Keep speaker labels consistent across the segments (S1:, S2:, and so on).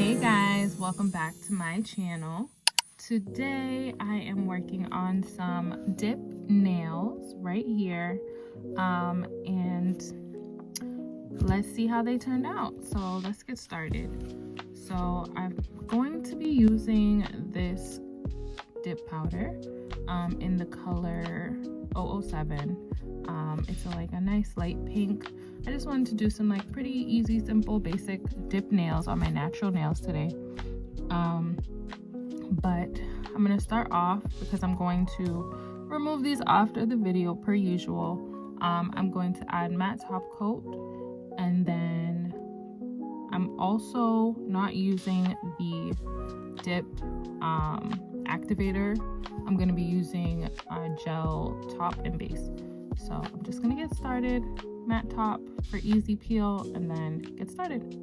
S1: Hey guys, welcome back to my channel. Today I am working on some dip nails right here, and let's see how they turned out. So let's get started. So I'm going to be using this dip powder in the color 007. It's like a nice light pink. I just wanted to do some like pretty easy, simple, basic dip nails on my natural nails today. But I'm gonna start off because I'm going to remove these after the video per usual. I'm going to add matte top coat, and then I'm also not using the dip activator. I'm going to be using a gel top and base. So I'm just going to get started, matte top for easy peel, and then get started.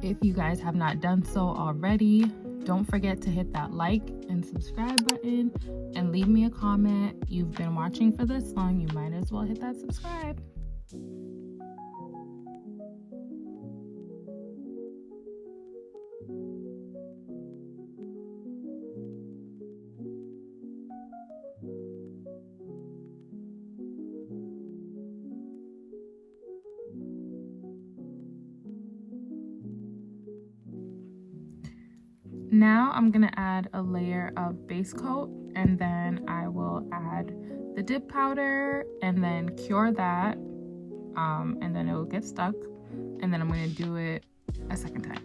S1: If you guys have not done so already, don't forget to hit that like and subscribe button and leave me a comment. You've been watching for this long, you might as well hit that subscribe. Now I'm gonna add a layer of base coat, and then I will add the dip powder and then cure that, and then it will get stuck, and then I'm gonna do it a second time.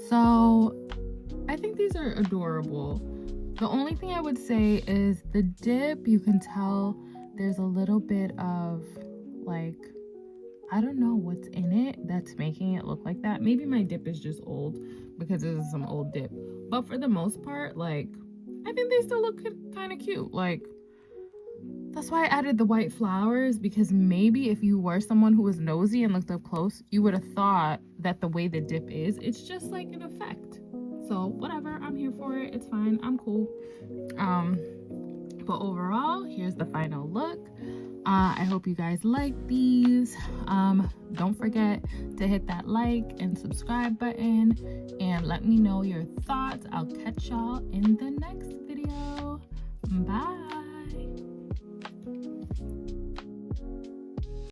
S1: So I think these are adorable. The only thing I would say is the dip, you can tell there's a little bit of like, I don't know what's in it that's making it look like that. Maybe my dip is just old because this is some old dip. But for the most part, like, I think they still look kind of cute. Like, that's why I added the white flowers, because maybe if you were someone who was nosy and looked up close, you would have thought that the way the dip is, it's just like an effect. So whatever, I'm here for it. It's fine. I'm cool. But overall, here's the final look. I hope you guys like these. Don't forget to hit that like and subscribe button and let me know your thoughts. I'll catch y'all in the next